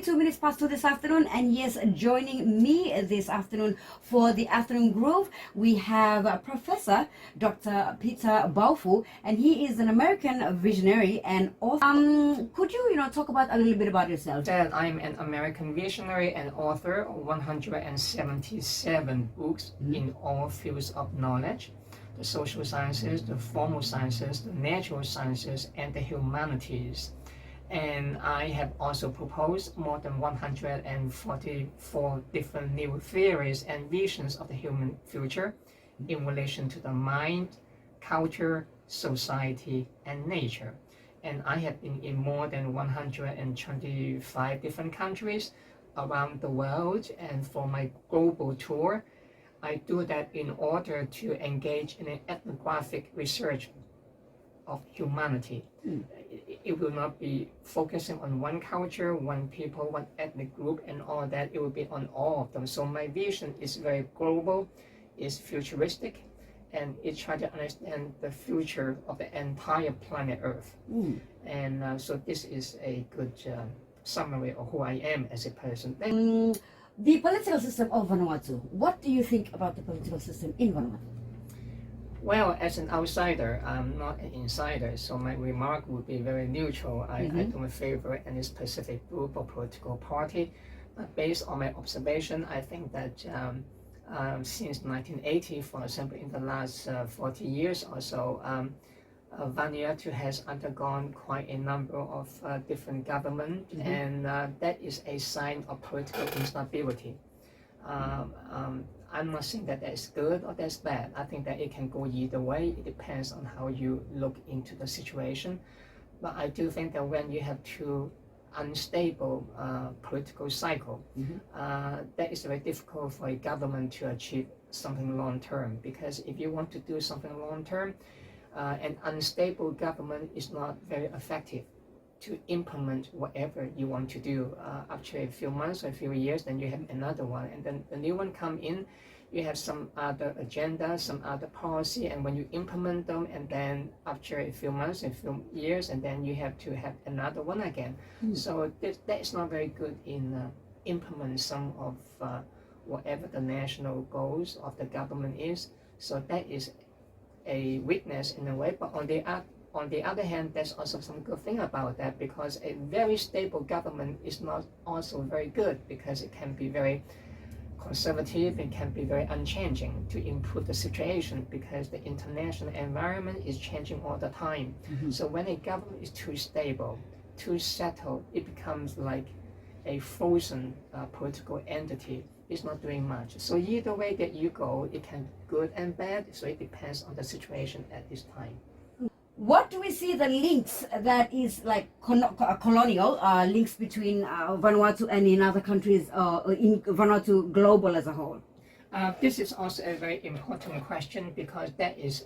22 minutes past 2 this afternoon, and yes, joining me this afternoon for the afternoon groove, we have Professor Dr. Peter Baofu, and he is an American visionary and author. Could you, talk about a little bit about yourself? I'm an American visionary and author of 177 books in all fields of knowledge: the social sciences, the formal sciences, the natural sciences, and the humanities. And I have also proposed more than 144 different new theories and visions of the human future in relation to the mind, culture, society, and nature. And I have been in more than 125 different countries around the world, and for my global tour, I do that in order to engage in an ethnographic research of humanity. It will not be focusing on one culture, one people, one ethnic group, and all that. It will be on all of them. So my vision is very global, is futuristic, and it tries to understand the future of the entire planet Earth. And so this is a good summary of who I am as a person. The political system of Vanuatu. What do you think about the political system in Vanuatu? Well, as an outsider, I'm not an insider, so my remark would be very neutral. I don't favor any specific group or political party, but based on my observation, I think that since 1980, for example, in the last 40 years or so, Vanuatu has undergone quite a number of different governments, and that is a sign of political instability. I'm not saying that that's good or that's bad. I think that it can go either way. It depends on how you look into the situation. But I do think that when you have two unstable political cycle, that is very difficult for a government to achieve something long term. Because if you want to do something long term, an unstable government is not very effective to implement whatever you want to do. After a few months or a few years, then you have another one, and then the new one come in, you have some other agenda, some other policy, and when you implement them, and then after a few months, a few years, and then you have to have another one again. So that is not very good in implement some of whatever the national goals of the government is. So that is a weakness in a way, but on the other hand, there's also some good thing about that, because a very stable government is not also very good, because it can be very conservative, it can be very unchanging to improve the situation, because the international environment is changing all the time. So when a government is too stable, too settled, it becomes like a frozen political entity. It's not doing much. So either way that you go, it can be good and bad, so it depends on the situation at this time. What do we see the links that is like colonial links between Vanuatu and in other countries, in Vanuatu global as a whole? This is also a very important question, because that is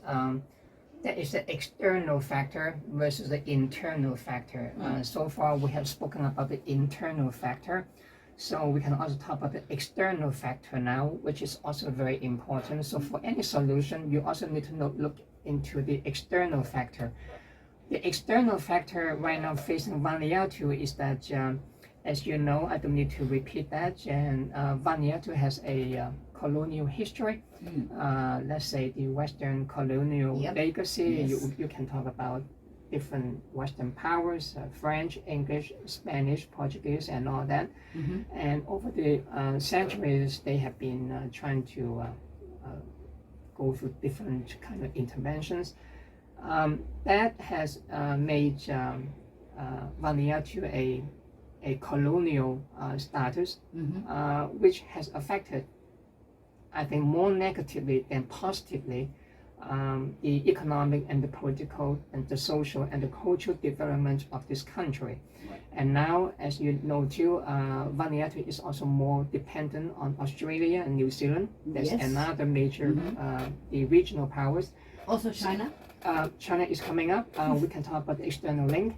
the external factor versus the internal factor. So far we have spoken about the internal factor. So we can also talk about the external factor now, which is also very important. So for any solution, you also need to look into the external factor. The external factor right now facing Vanuatu is that, as you know, I don't need to repeat that, and Vanuatu has a colonial history. Let's say the Western colonial legacy. You can talk about different Western powers, French, English, Spanish, Portuguese, and all that. And over the centuries, they have been trying to go through different kind of interventions. That has made Vanuatu a colonial status, which has affected, I think, more negatively than positively the economic and the political and the social and the cultural development of this country. And now, as you know too, Vanuatu is also more dependent on Australia and New Zealand. That's another major the regional powers. Also China? China is coming up. We can talk about the external link.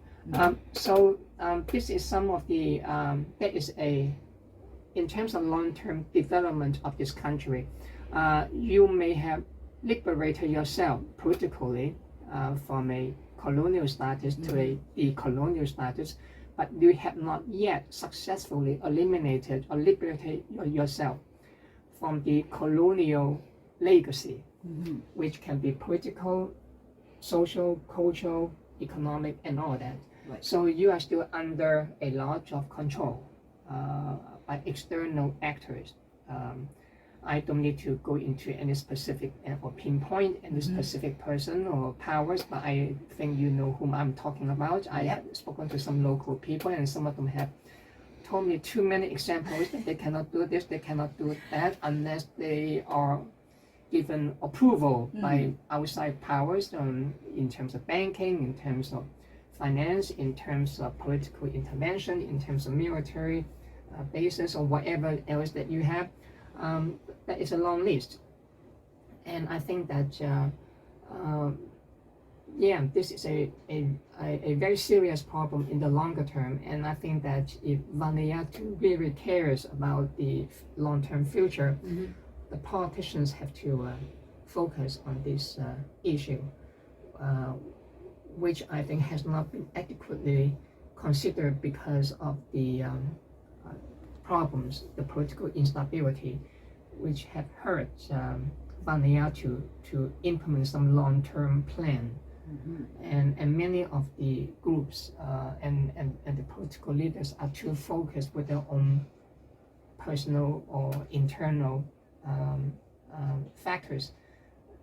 This is some of the, that is in terms of long-term development of this country, you may have liberated yourself politically from a colonial status to a decolonial status, but you have not yet successfully eliminated or liberated yourself from the colonial legacy, which can be political, social, cultural, economic, and all that. Right. So you are still under a lot of control by external actors. I don't need to go into any specific or pinpoint any specific person or powers, but I think you know whom I'm talking about. I have spoken to some local people, and some of them have told me too many examples that they cannot do this, they cannot do that unless they are given approval by outside powers in terms of banking, in terms of finance, in terms of political intervention, in terms of military bases or whatever else that you have. That is a long list, and I think that this is a very serious problem in the longer term. And I think that if Vanuatu really cares about the long-term future, the politicians have to focus on this issue, which I think has not been adequately considered because of the problems, the political instability, which have hurt Vanuatu to implement some long-term plan. And many of the groups and the political leaders are too focused with their own personal or internal factors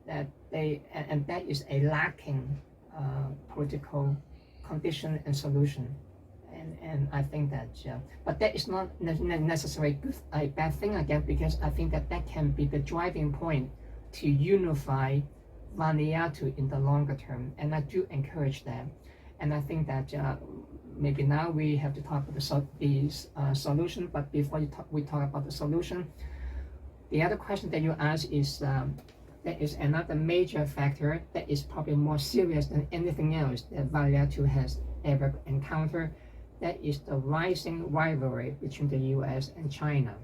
that that is a lacking political condition and solution. And I think that, but that is not necessarily a bad thing again, because I think that can be the driving point to unify Vanuatu in the longer term, and I do encourage that. And I think that maybe now we have to talk about the solution, but before we talk about the solution, the other question that you asked is there is another major factor that is probably more serious than anything else that Vanuatu has ever encountered. That is the rising rivalry between the US and China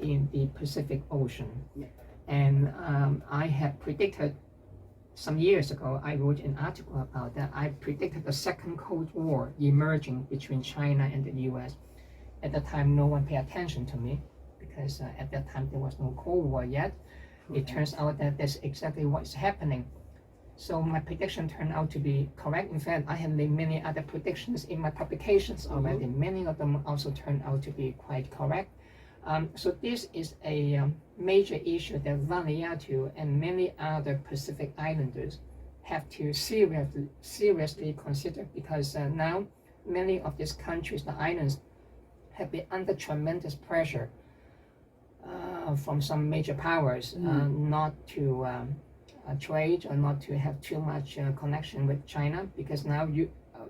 in the Pacific Ocean. And I had predicted some years ago, I wrote an article about that. I predicted the second Cold War emerging between China and the US. At the time, no one paid attention to me because at that time there was no Cold War yet. It turns out that that's exactly what's happening. So my prediction turned out to be correct. In fact, I have made many other predictions in my publications already. Many of them also turned out to be quite correct. So this is a major issue that Vanuatu and many other Pacific Islanders have to seriously consider, because now many of these countries, the islands, have been under tremendous pressure from some major powers not to trade or not to have too much connection with China, because now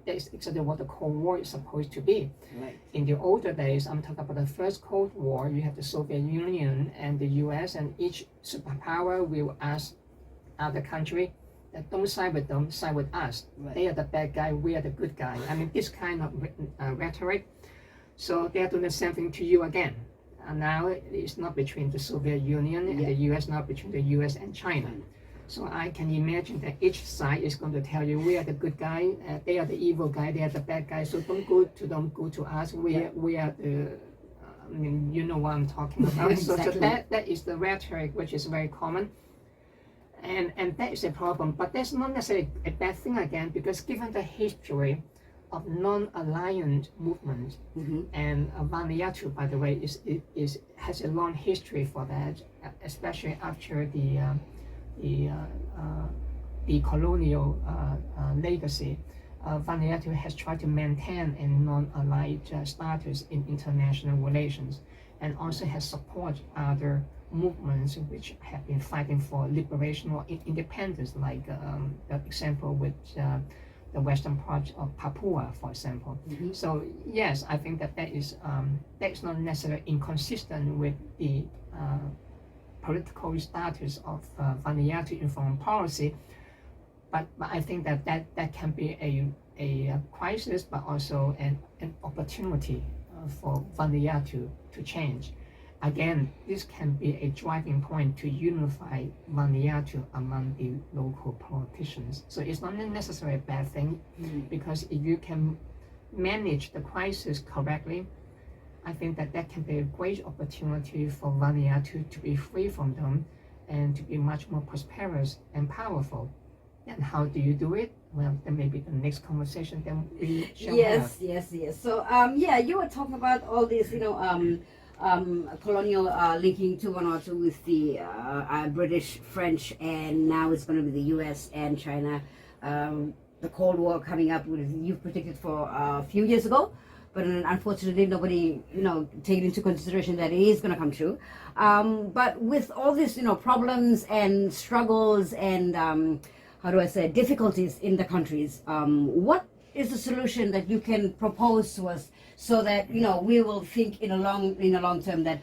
that is exactly what the Cold War is supposed to be. Right. In the older days, I'm talking about the first Cold War, you have the Soviet Union and the US, and each superpower will ask other country that don't side with them, side with us. Right. They are the bad guy, we are the good guy. I mean, this kind of rhetoric. So they're doing the same thing to you again. And now it's not between the Soviet Union and the US, not between the US and China. So I can imagine that each side is going to tell you, we are the good guy, they are the evil guy, they are the bad guy, so don't go to them, go to us, we are the, I mean, you know what I'm talking about. Exactly. So that is the rhetoric which is very common. And that is a problem, but that's not necessarily a bad thing again, because given the history of non-aligned movements, and Vanuatu, by the way, has a long history for that, especially after the colonial legacy. Vanuatu has tried to maintain a non-aligned status in international relations, and also has supported other movements which have been fighting for liberation or independence, like the example with the western part of Papua, for example. So yes, I think that is not necessarily inconsistent with the political status of Vanuatu in foreign policy, but I think that can be a crisis, but also an opportunity for Vanuatu to change. Again, this can be a driving point to unify Vanuatu among the local politicians. So it's not necessarily a bad thing, because if you can manage the crisis correctly, I think that that can be a great opportunity for Vanuatu to be free from them and to be much more prosperous and powerful. And how do you do it? Well, then maybe the next conversation then we shall have. Yes. So, yeah, you were talking about all this, colonial linking to Vanuatu with the British, French, and now it's going to be the US and China. The Cold War coming up, you've predicted for a few years ago, but unfortunately nobody, taken into consideration that it is going to come true. But with all this, problems and struggles and difficulties in the countries, what is the solution that you can propose to us so that we will think in a long term that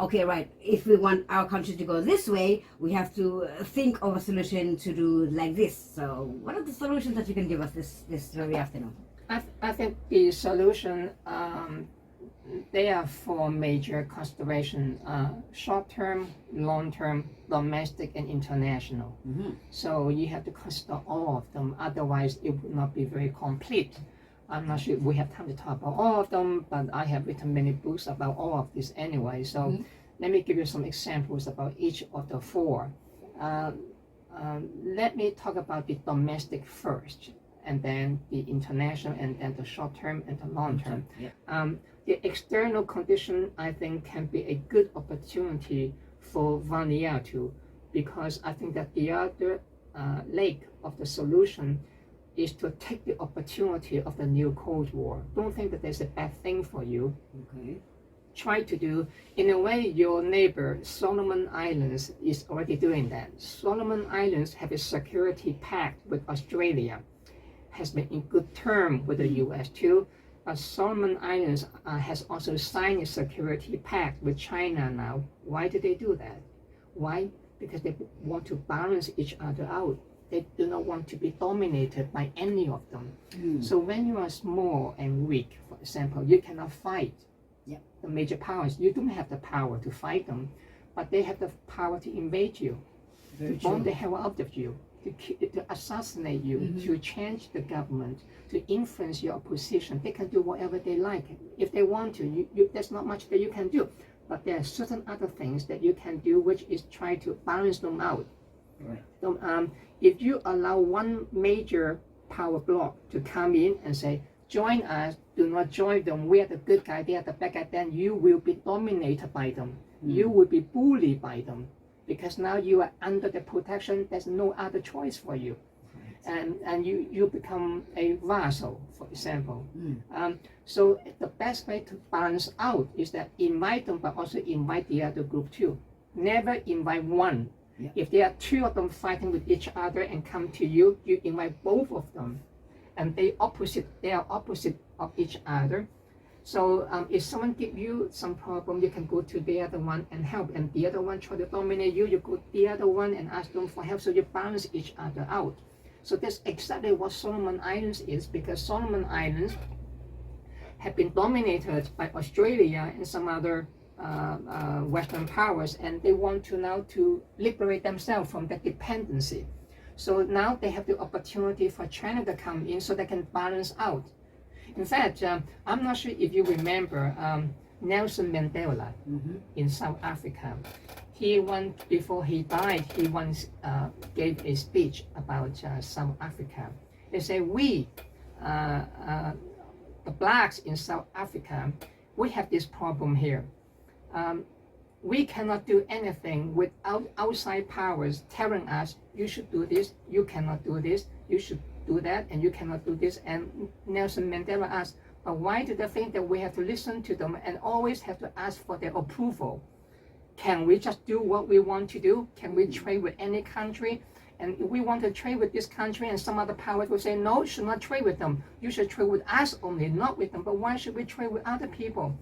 okay, right, if we want our country to go this way, we have to think of a solution to do like this. So what are the solutions that you can give us this very afternoon? I think the solution, they are four major considerations: short-term, long-term, domestic, and international. Mm-hmm. So you have to consider all of them, otherwise it would not be very complete. I'm not sure if we have time to talk about all of them, but I have written many books about all of this anyway. So let me give you some examples about each of the four. Let me talk about the domestic first, and then the international, and then the short term and the long term. Yeah. The external condition, I think, can be a good opportunity for Vanuatu, because I think that the other leg of the solution is to take the opportunity of the new Cold War. Don't think that there's a bad thing for you. Okay. Try to do, in a way, your neighbor, Solomon Islands, is already doing that. Solomon Islands have a security pact with Australia, has been in good term with the US too, but Solomon Islands has also signed a security pact with China now. Why do they do that? Why? Because they want to balance each other out. They do not want to be dominated by any of them. So when you are small and weak, for example, you cannot fight the major powers. You don't have the power to fight them, but they have the power to invade you, to bomb the hell out of you, to assassinate you, to change the government, to influence your opposition. They can do whatever they like. If they want to, there's not much that you can do. But there are certain other things that you can do, which is try to balance them out. Right. So, if you allow one major power bloc to come in and say, join us, do not join them, we are the good guy, they are the bad guy, then you will be dominated by them. You will be bullied by them, because now you are under the protection, there's no other choice for you. And you become a vassal, for example. So the best way to balance out is that invite them, but also invite the other group too. Never invite one. Yeah. If there are two of them fighting with each other and come to you, you invite both of them. And they are opposite of each other. So if someone give you some problem, you can go to the other one and help. And the other one try to dominate you, you go to the other one and ask them for help. So you balance each other out. So that's exactly what Solomon Islands is, because Solomon Islands have been dominated by Australia and some other Western powers, and they want to now to liberate themselves from that dependency. So now they have the opportunity for China to come in so they can balance out. In fact, I'm not sure if you remember Nelson Mandela in South Africa. Before he died, he once gave a speech about South Africa. They say, we, the blacks in South Africa, we have this problem here. We cannot do anything without outside powers telling us, you should do this, you cannot do this, you should do that, and you cannot do this. And Nelson Mandela asked, but why do they think that we have to listen to them and always have to ask for their approval? Can we just do what we want to do? Can we trade with any country? And if we want to trade with this country and some other powers will say, no, you should not trade with them. You should trade with us only, not with them. But why should we trade with other people?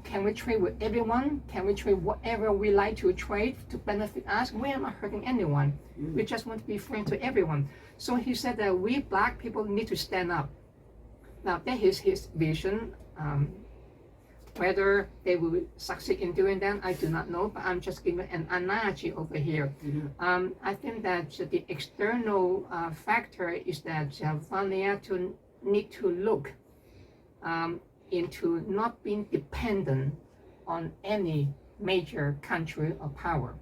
Can we trade with everyone? Can we trade whatever we like to trade to benefit us? We are not hurting anyone. We just want to be friends to everyone. So he said that we black people need to stand up. Now that is his vision. Whether they will succeed in doing that, I do not know, but I'm just giving an analogy over here. I think that the external factor is that Vanuatu need to look into not being dependent on any major country or power,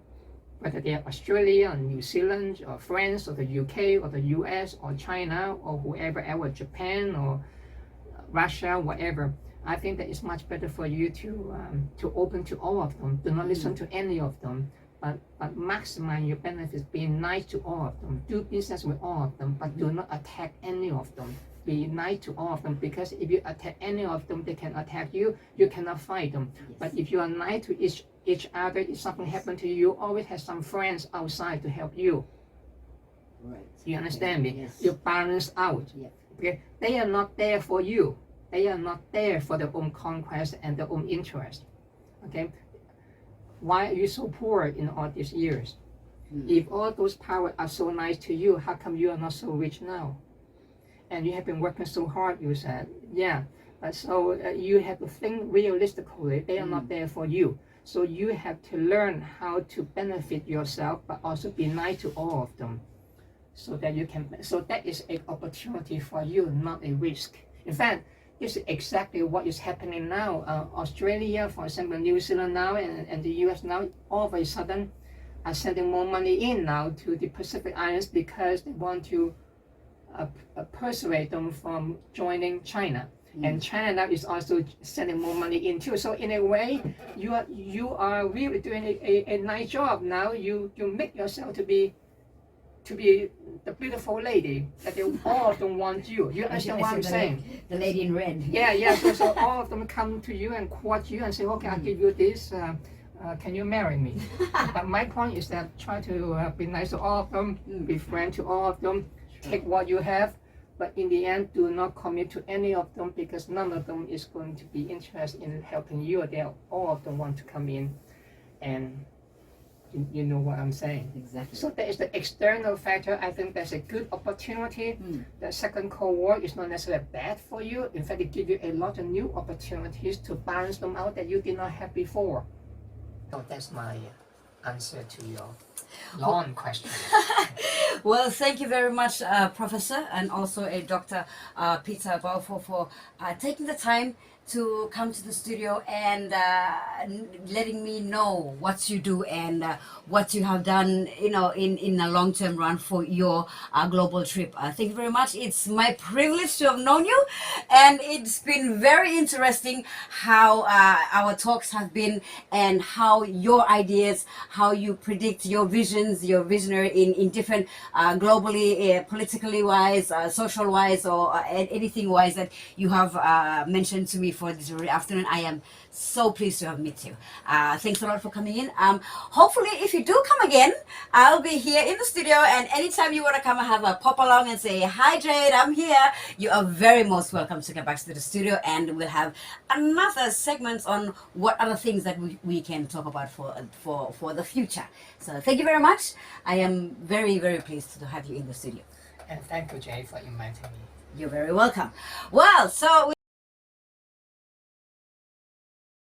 whether they're Australia or New Zealand or France or the UK or the US or China or whoever else, Japan or Russia, whatever. I think that it's much better for you to open to all of them. Do not listen to any of them, but maximize your benefits. Be nice to all of them. Do business with all of them, but do not attack any of them. Be nice to all of them, because if you attack any of them, they can attack you. You cannot fight them. Yes. But if you are nice to each other, if something happens to you, you always have some friends outside to help you. Right. You understand me? Yes. You balance out. Yeah. Okay? They are not there for you. They are not there for their own conquest and their own interest. Okay? Why are you so poor in all these years? If all those powers are so nice to you, how come you are not so rich now? And you have been working so hard, you said. Yeah. So you have to think realistically. They are not there for you. So you have to learn how to benefit yourself, but also be nice to all of them. So that you can. So that is an opportunity for you, not a risk. In fact, this is exactly what is happening now. Australia, for example, New Zealand now, and the US now, all of a sudden are sending more money in now to the Pacific Islands because they want to persuade them from joining China. And China now is also sending more money in too. So in a way, you are really doing a nice job now. You make yourself to be the beautiful lady that they all of them want you. You understand what I'm saying? The lady in red. Yeah. So all of them come to you and quote you and say, okay, I'll give you this. Can you marry me? But my point is that try to be nice to all of them, be friend to all of them, take what you have. But in the end, do not commit to any of them, because none of them is going to be interested in helping you. All of them want to come in, and you know what I'm saying. Exactly. So there is the external factor. I think that's a good opportunity. The second Cold War is not necessarily bad for you. In fact, it gives you a lot of new opportunities to balance them out that you did not have before. So that's my answer to your long question. Well, thank you very much, Professor, and also Dr. Peter Baofu, for taking the time to come to the studio and letting me know what you do and what you have done, in a long-term run for your global trip. Thank you very much. It's my privilege to have known you, and it's been very interesting how our talks have been, and how your ideas, how you predict your visions, your visionary in different globally, politically wise, social wise, or anything wise that you have mentioned to me for this very afternoon. I am so pleased to have met you. Thanks a lot for coming in. Hopefully, if you do come again, I'll be here in the studio, and anytime you want to come and have a pop along and say, hi Jade, I'm here, you are very most welcome to come back to the studio, and we'll have another segment on what other things that we can talk about for the future. So thank you very much. I am very, very pleased to have you in the studio. And thank you, Jay, for inviting me. You're very welcome. Well, so